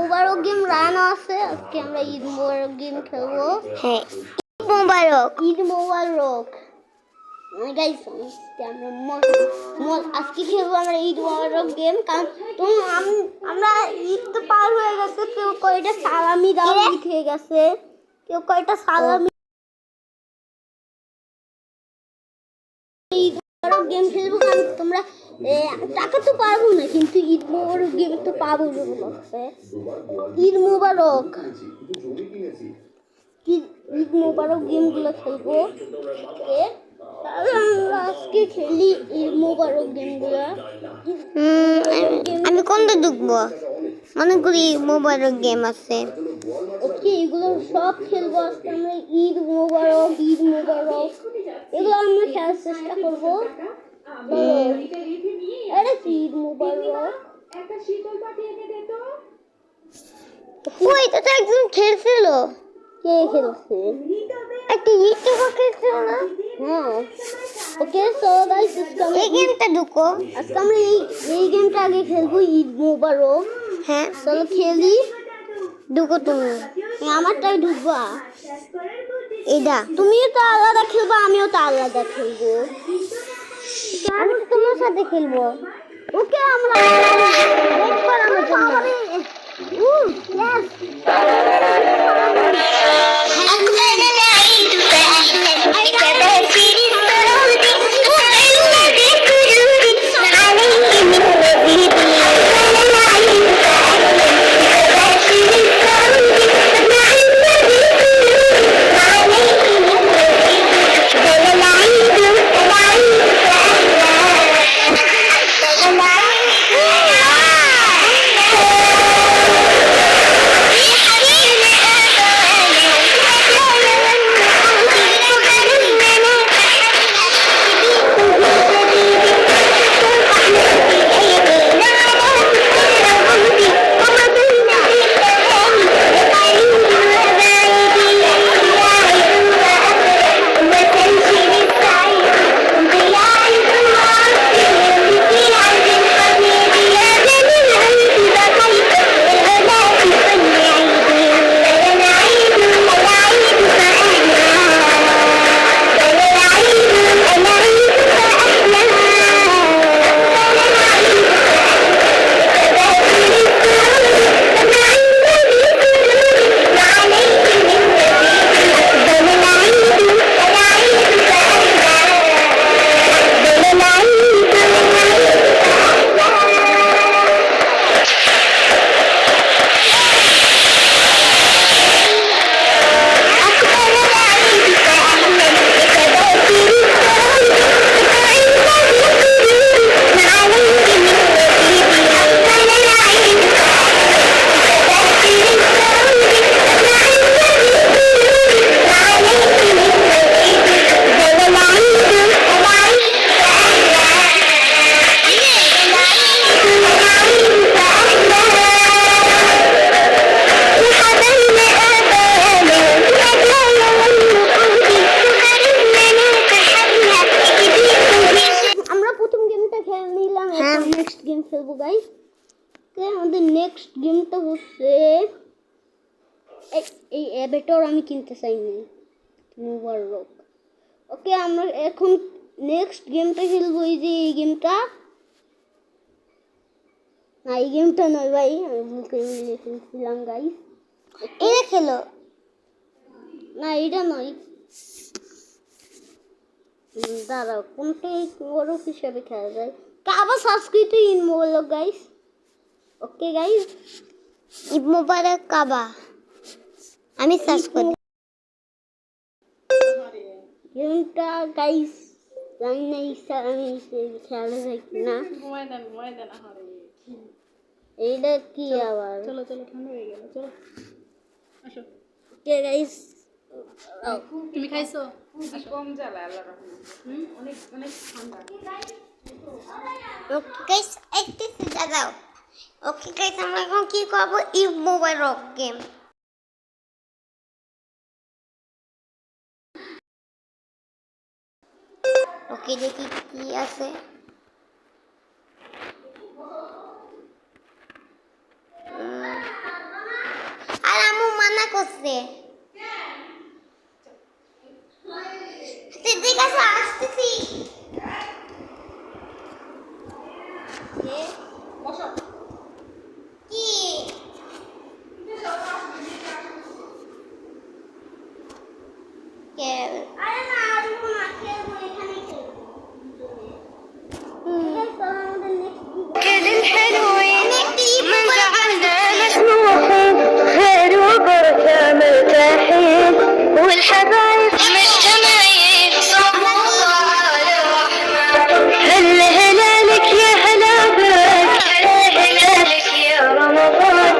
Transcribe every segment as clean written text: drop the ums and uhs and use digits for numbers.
মোবারক game Rana আছে। আজকে আমরা ঈদ মোবারক গেম খেলবো। হ্যাঁ, ঈদ মোবারক। ঈদ মোবারক গাইস, আজকে খেলবো আমরা ঈদ মোবারক গেম। কারণ আমরা ঈদ তো পার হয়ে গেছে, কেউ কয়টা সালামি দাও লিখে গেছে, কেউ কয়টা সালামি ঈদ মোবারক গেম খেলবো। কারণ তোমরা টাকা তো পারবো না, কিন্তু ঈদ মোবারক গেম তো পাবো। ঈদ মোবারক ঈদ মোবারক গেমগুলো খেলবো। আমরা আজকে খেলি ঈদ মোবারক গেমগুলো। আমি কোনটা ঢুকবো? মনে করি মোবারক গেম আছে। ওকে, এগুলো সব খেলবো আজকে আমরা। ঈদ মোবারক এগুলো আমরা খেলার চেষ্টা করবো। এটা কি ঈদ মোবারক? ওই তো একজন খেলছিল। কে খেলছে? একটা ইউটিউবার খেলছিল না? হ্যাঁ। ওকে, সো গাইস, এই গেমটা ঢুকো। আজকে আমরা এই গেমটা আগে খেলবো, ঈদ মোবারক। হ্যাঁ, চলো খেলি। ঢুকো তুমি। আমারটাই ঢুকবা। এটা তুমিও তো আলাদা খেলবো, আমিও তো আলাদা খেলবো। আমি তো তোমার সাথে খেলবো। ওকে, আমরা ওয়েট করো আমার জন্য। খেলবো গাইস। আমাদের নেক্সট গেমটা হচ্ছে এই অ্যাভেটর আমি কিনতে চাই না, মোবারক। ওকে, আমরা এখন নেক্সট গেমটা খেলবো। এই যে এই গেমটা, না এই গেমটা নয় ভাই, আমি ভুল করে খেলছিলাম গাইস। এটা খেলো না, এটা নয়, দাঁড়াও, কোনটা মোবারক হিসাবে খেলা যায়? কাবা সংস্কৃতি ইন মোবারক গাইস। ওকে গাইস, ঈদ মোবারক কাবা আমি সার্চ করি। গেমটা গাইস জানি না, ইচ্ছা আমি খেলা যায় না। এইটা কি আবার? চলো চলো, ঠান্ডা হয়ে গেল, চলো আসো। ওকে গাইস, তুমি খাইছো? কম জ্বালা, আল্লাহ অনেক অনেক ঠান্ডা। ওকে গাইস, একটু দাঁড়াও। ওকে গাইস, আমরা এখন কি করব? ঈদ মোবারক গেম। ওকে, দেখি কি আছে। করছে ঠিক আছে আসতেছি বসো কি কে আরে না আসবো না খেলবো এখানেই খেলবো আমাদের নেক্সট كل الحلوين من زعلنا مسموحين خير وبركة مرتاحين والحبايب مجتمعين صمود على الرحمن هل هلالك يا هلا بك هل هلالك يا رمضان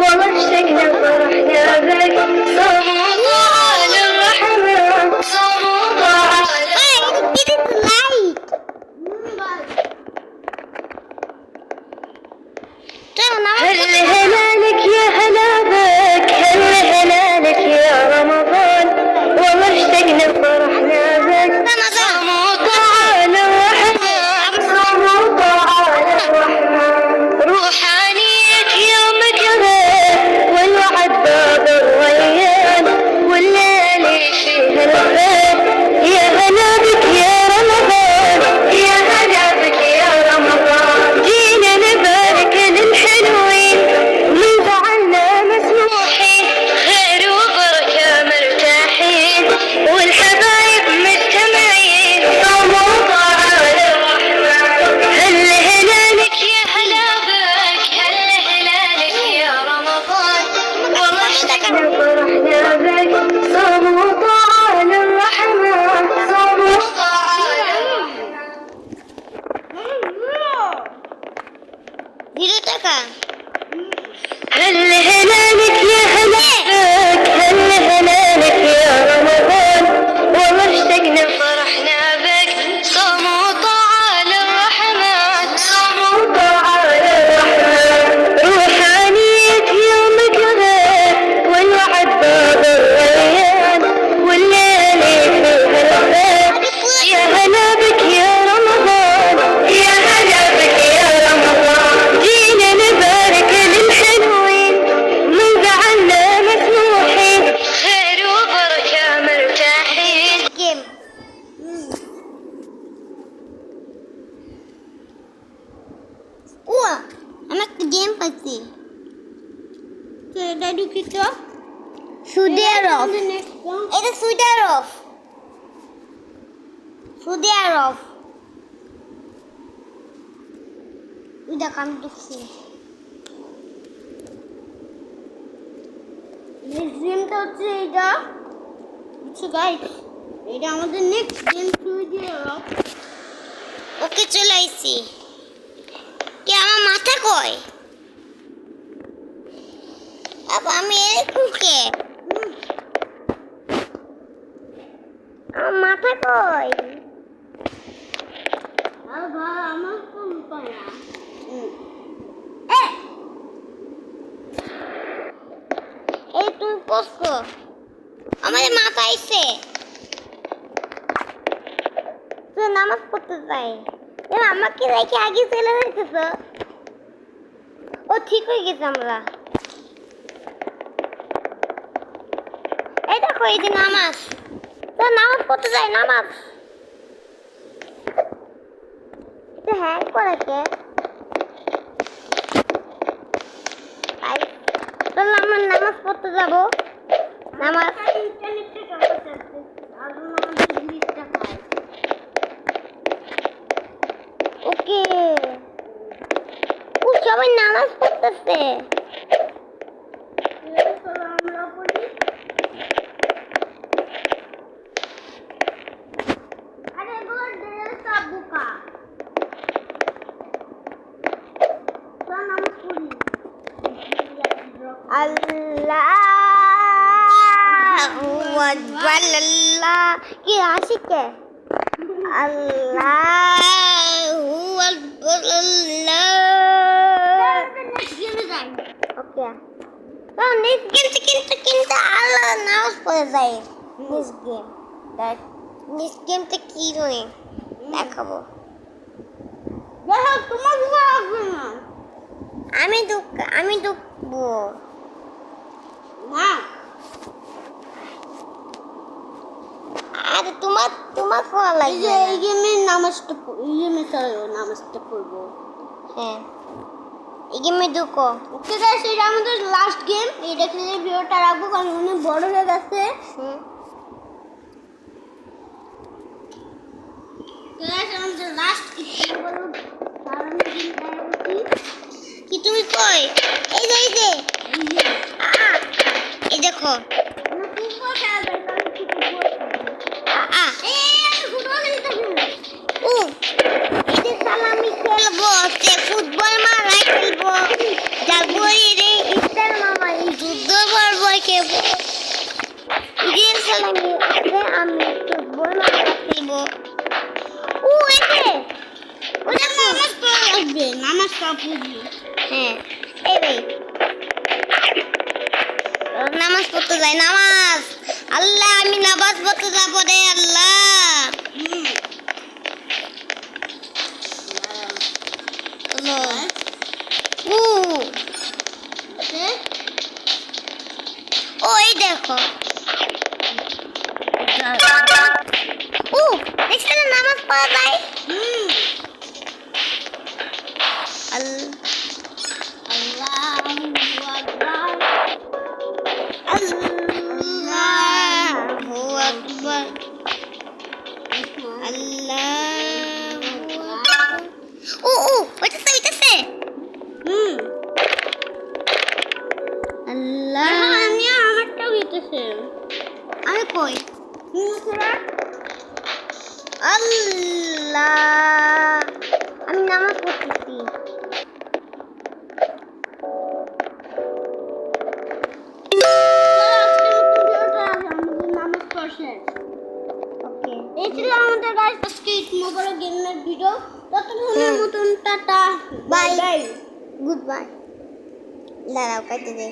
والله اشتقنا فرحنا بك صمود على الرحمن صمود على هل هلالك يا هلا بك هل هلالك يا رمضان والله اشتقنا فرحنا بك صمود على الرحمن صمود على الرحمن روحانية يومك غير والوعد باب الريان والليالي فيها الخير يا هلا بك يا رمضان يا هلا بك يا رمضان جينا نبارك للحلوين من زعلنا مسموحين خير وبركة مرتاحين والحبايب مجتمعين صمود على الرحمن هل هلالك يا هلا بك هل هلالك يا رمضان والله اشتقنا فرحنا بك صمود على الرحمن صمود على জিরো টাকা هل هلالك يا هلالك هل هلالك يا رمضان والله اشتقنا فرحنا بك صمود على الرحمن صمود على الرحمن روحانية يومك غير والوعد باب الريان والليالي فيها الخير يا هلا بك يا رمضان يا هلا بك يا رمضان جينا نبارك للحلوين من زعلنا مسموحين خير وبركة مرتاحين গেম ও আমি একটা গেম পাইছি এটা দুঃখিত সুদের অফ নেক্সট এটা সুদের অফ সুদের অফ এটা কাম দেখছি নেক্সট গেমটা হচ্ছে এটা বুঝছো গাইস এটা আমাদের নেক্সট গেম শুরু দিয়ে ওকে চলে আইছি কি আমার মাথা কয় আব আমি এরকম কে আমার মাথা কয় আর ভাই আমার কোন পায় না এই তুমি পড়ছো আমাদের মাথা আইছে তুই নামাজ পড়তে যাই আমাকে রেখে আগে চলে যেতেছ ও ঠিক হয়ে গেছে আমরা এই দেখো এই যে নামাজ তো নামাজ পড়তে যাই নামাজ হ্যাঁ করে কে তাহলে আমরা নামাজ পড়তে যাবো নামাজ ইন্টারনেটে চলতে চাচ্ছে আর আমাদের জিনিসটা খায় ওকে ও সবাই নামাজ পড়তেছে চলো আমরা পড়ি আরে বল ড্রেসটা বুকা তো নামাজ পড়ি আল্লাহু আকবার আল্লাহ কি আশিকে আল্লাহু আকবার আল্লাহ নেক্সট গেমে যাই ওকে তো নেক্সট গেম কিন্তু আল্লাহ নামাজ পড়ে যায় নেক্সট গেম নেক্সট গেমটা কি হয় দেখাবো দেখো তোমার বুকা আসবে না আমি ঢুকবো না নামাজ পড়া এই লাগবে যে না। এই গেমের নামাজটা পড়বো। হ্যাঁ এই গেমে ঢুকো। ওকে গাইস, এটা আমাদের লাস্ট গেম। এটা খেলে ভিডিওটা রাখবো কারণ অনেক বড় হয়ে গেছে। হুম। গাইস আমাদের লাস্ট কি তুমি কই? এই যে এই দেখো ও এই যে সালামি খেলবো, সে ফুটবল মারা খেলবো, তারপরে এই ইস্টার মামা এই যুদ্ধ করবো খেলবো, এই যে সালামি আছে আমি ফুটবল মারা খেলবো। ও এই যে ওটা নামাজ পড়া লাগবে, নামাজটা পড়বো। হ্যাঁ এই ভাই নামাজ পড়তে যাই। নামাজ আল্লাহ আমি নামাজ পড়তে যাবো রে আল্লাহ। ও ওই দেখো ও দেখছি না নামাজ পড়া যায়। আল্লাহু আকবার আল্লাহু আকবার। ও ওইটাছে আল্লাহ আমি আমারটাও গেতেছে। আমি কই আল্লাহ আমি নামাজ পড়তেছি। নামাজ পড়া শেষ। ওকে এই ছিল আমাদের গাইস আজকে মোবাইল গেমের ভিডিও। ততক্ষণের মতন tata, bye bye. Good bye. দাঁড়াও কাটতে দে।